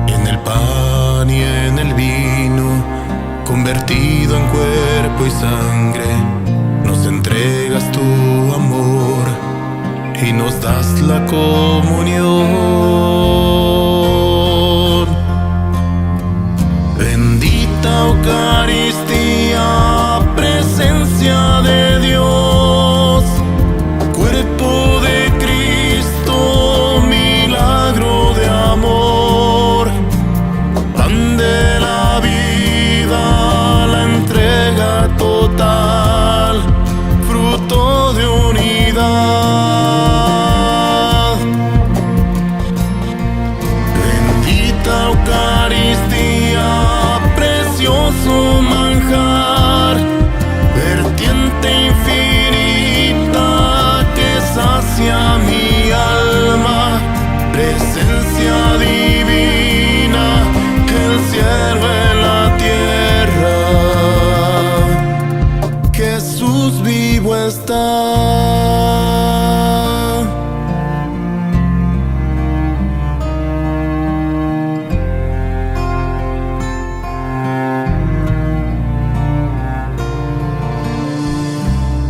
en el pan y en el vino, convertido en cuerpo y sangre. Nos entregas tu amor y nos das la comunión. Bendita Eucaristía, presencia de Dios, cuerpo de Cristo, milagro de amor, pan de la vida, la entrega total, fruto de unidad. Bendita Eucaristía, precioso manjar, vertiente infinita que sacia mi alma, presencia divina, el cielo en la tierra, Jesús vivo está.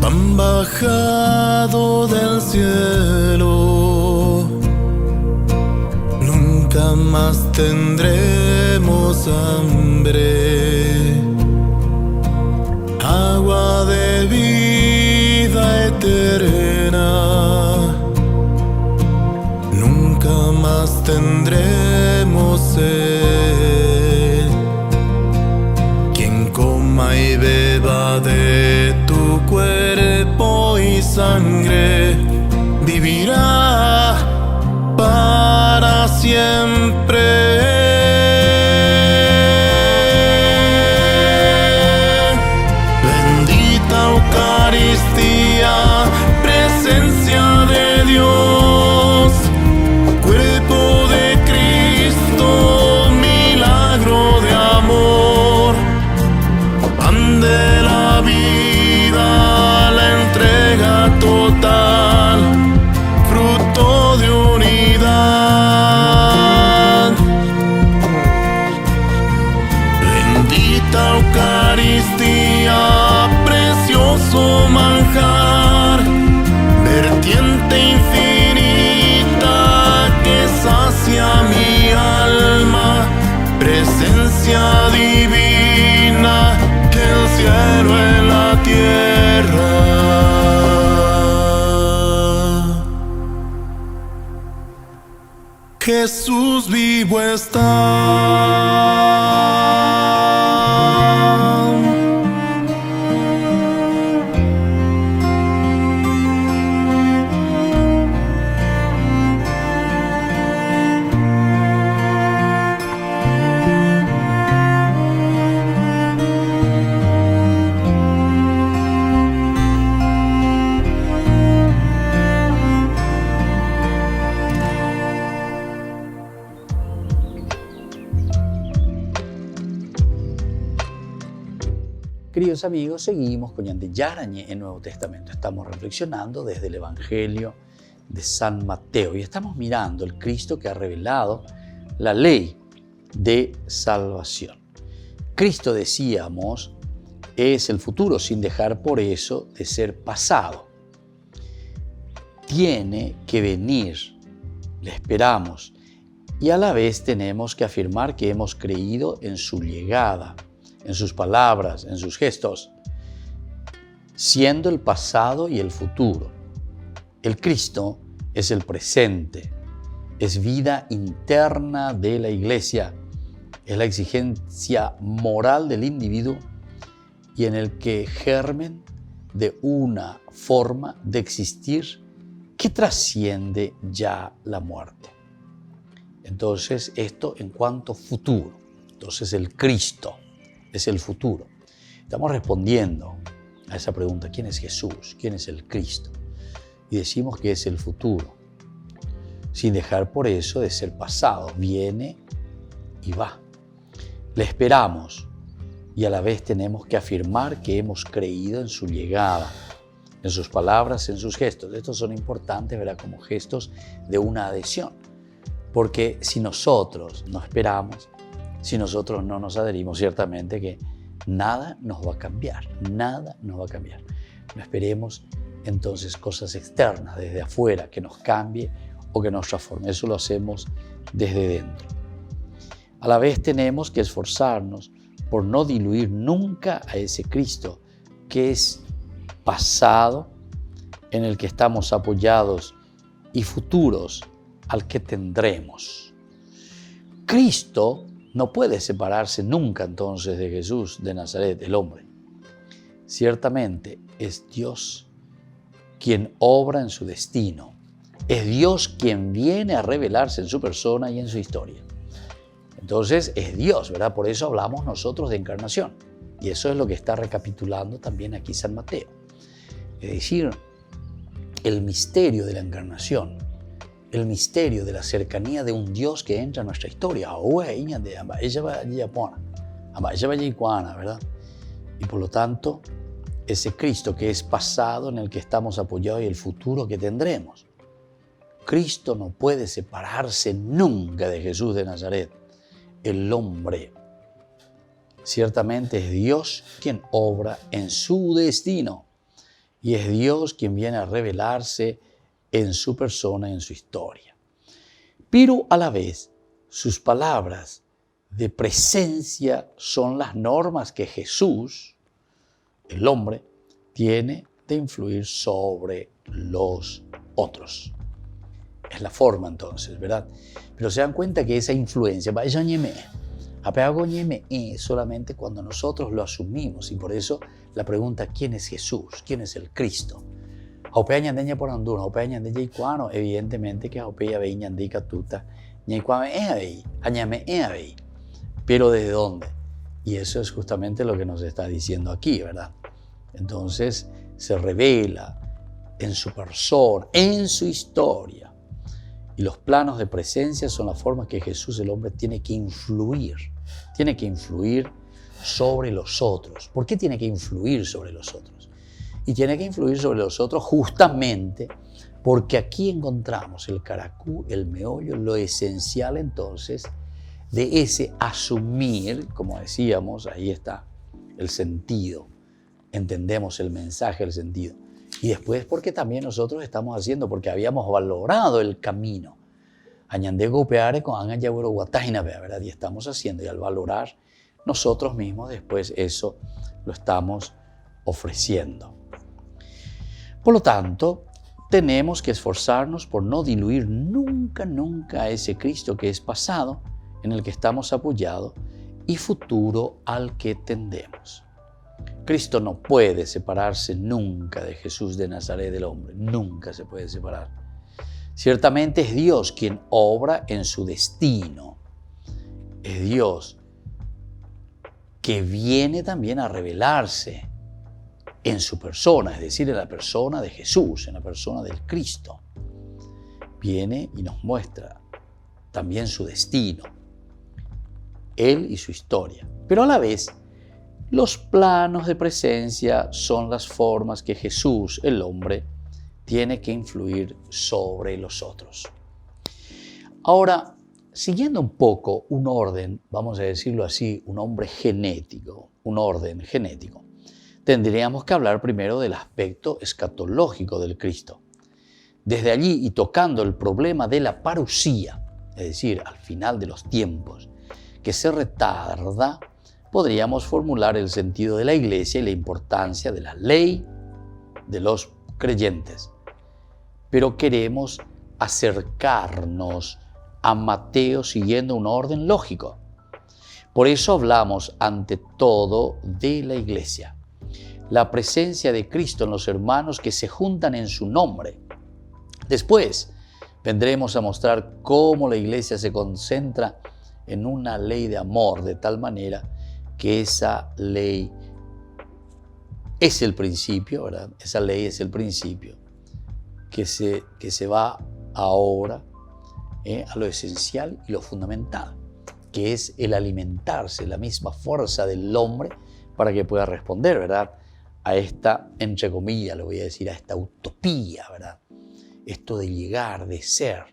Pan bajado del cielo, nunca más tendremos hambre. Agua de vida eterna, nunca más tendremos sed. Quien coma y beba de tu cuerpo y sangre, vivirá para siempre. Bendita Eucaristía, presencia de Dios, cuerpo de Cristo, milagro de amor, pan de la vida, la entrega total, fruto de unidad. Bendita Eucaristía, precioso manjar, vertiente infinita que sacia mi alma, presencia divina, el cielo en la tierra. Jesús vivo está. Queridos amigos, seguimos con Ñande Yarañe en Nuevo Testamento. Estamos reflexionando desde el Evangelio de San Mateo y estamos mirando el Cristo que ha revelado la ley de salvación. Cristo, decíamos, es el futuro sin dejar por eso de ser pasado. Tiene que venir, le esperamos, y a la vez tenemos que afirmar que hemos creído en su llegada, en sus palabras, en sus gestos, siendo el pasado y el futuro. El Cristo es el presente, es vida interna de la Iglesia, es la exigencia moral del individuo y en el que germen de una forma de existir que trasciende ya la muerte. Entonces, esto en cuanto futuro. Entonces, el Cristo es el futuro. Estamos respondiendo a esa pregunta, ¿quién es Jesús? ¿Quién es el Cristo? Y decimos que es el futuro, sin dejar por eso de ser pasado. Viene y va. Le esperamos y a la vez tenemos que afirmar que hemos creído en su llegada, en sus palabras, en sus gestos. Estos son importantes, ¿verdad? Como gestos de una adhesión. Porque si nosotros no esperamos, si nosotros no nos adherimos, ciertamente que nada nos va a cambiar, nada nos va a cambiar. No esperemos entonces cosas externas desde afuera que nos cambie o que nos transforme. Eso lo hacemos desde dentro. A la vez tenemos que esforzarnos por no diluir nunca a ese Cristo que es pasado, en el que estamos apoyados, y futuros al que tendremos. Cristo no puede separarse nunca entonces de Jesús de Nazaret, el hombre. Ciertamente es Dios quien obra en su destino. Es Dios quien viene a revelarse en su persona y en su historia. Entonces es Dios, ¿verdad? Por eso hablamos nosotros de encarnación. Y eso es lo que está recapitulando también aquí San Mateo. Es decir, el misterio de la encarnación, el misterio de la cercanía de un Dios que entra en nuestra historia, ¿verdad? Y por lo tanto, ese Cristo que es pasado, en el que estamos apoyados, y el futuro que tendremos. Cristo no puede separarse nunca de Jesús de Nazaret, el hombre. Ciertamente es Dios quien obra en su destino y es Dios quien viene a revelarse en su persona y en su historia. Pero a la vez, sus palabras de presencia son las normas que Jesús, el hombre, tiene de influir sobre los otros. Es la forma entonces, ¿verdad? Pero se dan cuenta que esa influencia, solamente cuando nosotros lo asumimos, y por eso la pregunta, ¿quién es Jesús? ¿Quién es el Cristo? Evidentemente que pero ¿desde dónde? Y eso es justamente lo que nos está diciendo aquí, ¿verdad? Entonces se revela en su persona, en su historia. Y los planos de presencia son las formas que Jesús, el hombre, tiene que influir sobre los otros. ¿Por qué tiene que influir sobre los otros? Y tiene que influir sobre los otros justamente porque aquí encontramos el caracú, el meollo, lo esencial entonces de ese asumir, como decíamos, ahí está el sentido. Entendemos el mensaje, el sentido. Y después porque también nosotros estamos haciendo, porque habíamos valorado el camino. ¿Verdad? Y estamos haciendo, y al valorar nosotros mismos, después eso lo estamos ofreciendo. Por lo tanto, tenemos que esforzarnos por no diluir nunca a ese Cristo que es pasado, en el que estamos apoyados, y futuro al que tendemos. Cristo no puede separarse nunca de Jesús de Nazaret, del hombre. Nunca se puede separar. Ciertamente es Dios quien obra en su destino. Es Dios que viene también a revelarse en su persona, es decir, en la persona de Jesús, en la persona del Cristo. Viene y nos muestra también su destino, Él y su historia. Pero a la vez, los planos de presencia son las formas que Jesús, el hombre, tiene que influir sobre los otros. Ahora, siguiendo un poco un orden, vamos a decirlo así, un orden genético, tendríamos que hablar primero del aspecto escatológico del Cristo. Desde allí, y tocando el problema de la parusía, es decir, al final de los tiempos, que se retarda, podríamos formular el sentido de la Iglesia y la importancia de la ley de los creyentes. Pero queremos acercarnos a Mateo siguiendo un orden lógico. Por eso hablamos ante todo de la Iglesia. La presencia de Cristo en los hermanos que se juntan en su nombre. Después vendremos a mostrar cómo la Iglesia se concentra en una ley de amor de tal manera que esa ley es el principio, ¿verdad? Esa ley es el principio que se va ahora a lo esencial y lo fundamental, que es el alimentarse, la misma fuerza del hombre para que pueda responder, ¿verdad? A esta, entre comillas, le voy a decir, a esta utopía, ¿verdad? Esto de llegar, de ser.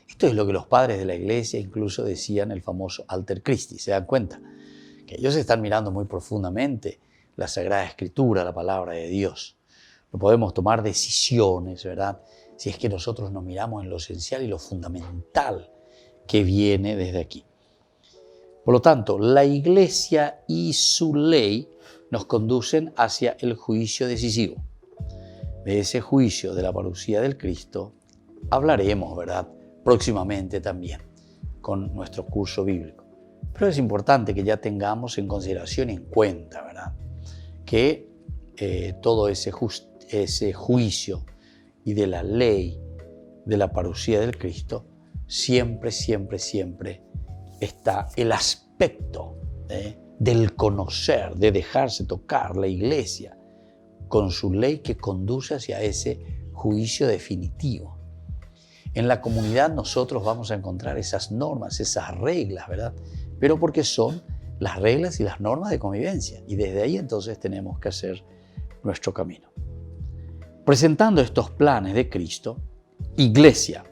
Esto es lo que los padres de la iglesia incluso decían el famoso Alter Christi. ¿Se dan cuenta? Que ellos están mirando muy profundamente la Sagrada Escritura, la palabra de Dios. No podemos tomar decisiones, ¿verdad? Si es que nosotros nos miramos en lo esencial y lo fundamental que viene desde aquí. Por lo tanto, la iglesia y su ley nos conducen hacia el juicio decisivo. De ese juicio de la parucía del Cristo hablaremos, ¿verdad? Próximamente también con nuestro curso bíblico. Pero es importante que ya tengamos en consideración y en cuenta, ¿verdad? Que todo ese juicio y de la ley de la parucía del Cristo siempre está el aspecto del conocer, de dejarse tocar la iglesia con su ley que conduce hacia ese juicio definitivo. En la comunidad nosotros vamos a encontrar esas normas, esas reglas, ¿verdad? Pero porque son las reglas y las normas de convivencia. Y desde ahí entonces tenemos que hacer nuestro camino. Presentando estos planes de Cristo, iglesia,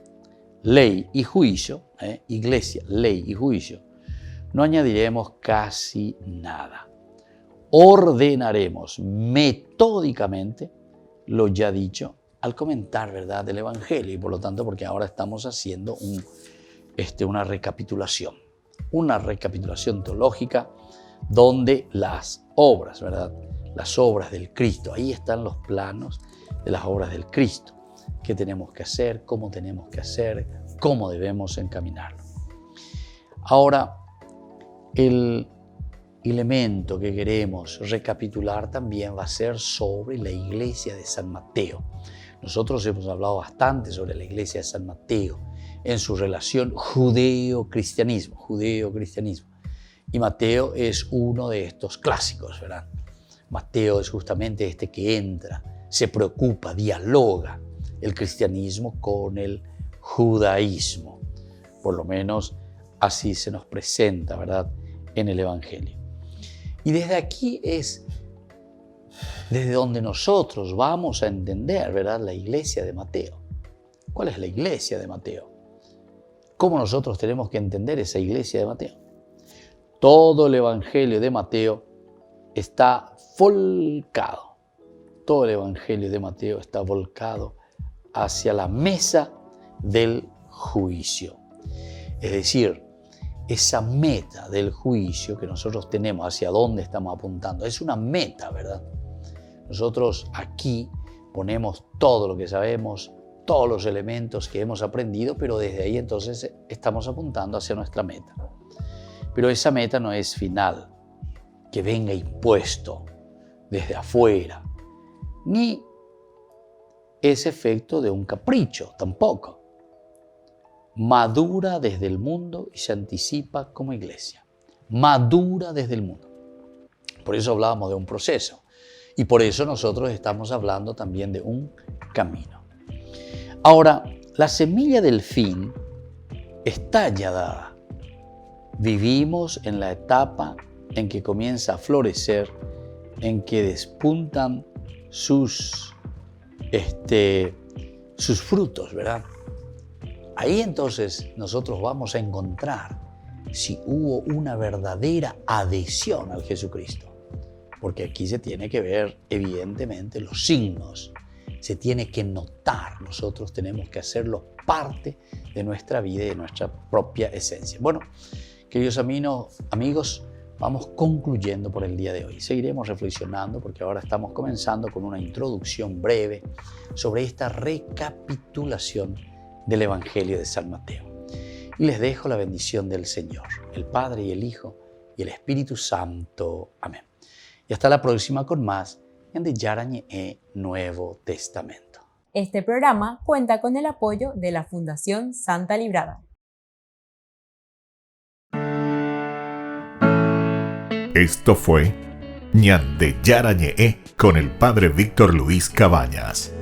ley y juicio, iglesia, ley y juicio, no añadiremos casi nada. Ordenaremos metódicamente lo ya dicho al comentar, ¿verdad?, del Evangelio, y por lo tanto, porque ahora estamos haciendo una recapitulación teológica donde las obras, ¿verdad?, las obras del Cristo, ahí están los planos de las obras del Cristo, qué tenemos que hacer, cómo tenemos que hacer, cómo debemos encaminarlo. Ahora, el elemento que queremos recapitular también va a ser sobre la iglesia de San Mateo. Nosotros hemos hablado bastante sobre la iglesia de San Mateo en su relación judeo-cristianismo. Y Mateo es uno de estos clásicos, ¿verdad? Mateo es justamente este que entra, se preocupa, dialoga el cristianismo con el judaísmo. Por lo menos así se nos presenta, ¿verdad?, en el Evangelio. Y desde aquí es desde donde nosotros vamos a entender, ¿verdad?, la iglesia de Mateo. ¿Cuál es la iglesia de Mateo? ¿Cómo nosotros tenemos que entender esa iglesia de Mateo? Todo el Evangelio de Mateo está volcado. Todo el Evangelio de Mateo está volcado hacia la mesa del juicio. Es decir, esa meta del juicio que nosotros tenemos, hacia dónde estamos apuntando, es una meta, ¿verdad? Nosotros aquí ponemos todo lo que sabemos, todos los elementos que hemos aprendido, pero desde ahí entonces estamos apuntando hacia nuestra meta. Pero esa meta no es final, que venga impuesto desde afuera, ni es efecto de un capricho tampoco. Madura desde el mundo y se anticipa como iglesia. Madura desde el mundo. Por eso hablábamos de un proceso. Y por eso nosotros estamos hablando también de un camino. Ahora, la semilla del fin está ya dada. Vivimos en la etapa en que comienza a florecer, en que despuntan sus frutos, ¿verdad? Ahí entonces nosotros vamos a encontrar si hubo una verdadera adhesión al Jesucristo. Porque aquí se tiene que ver evidentemente los signos, se tiene que notar, nosotros tenemos que hacerlo parte de nuestra vida y de nuestra propia esencia. Bueno, queridos amigos, vamos concluyendo por el día de hoy. Seguiremos reflexionando porque ahora estamos comenzando con una introducción breve sobre esta recapitulación del Evangelio de San Mateo. Y les dejo la bendición del Señor, el Padre y el Hijo y el Espíritu Santo. Amén. Y hasta la próxima con más de Yarañe Nuevo Testamento. Este programa cuenta con el apoyo de la Fundación Santa Librada. Esto fue Ñande Yarañe con el Padre Víctor Luis Cabañas.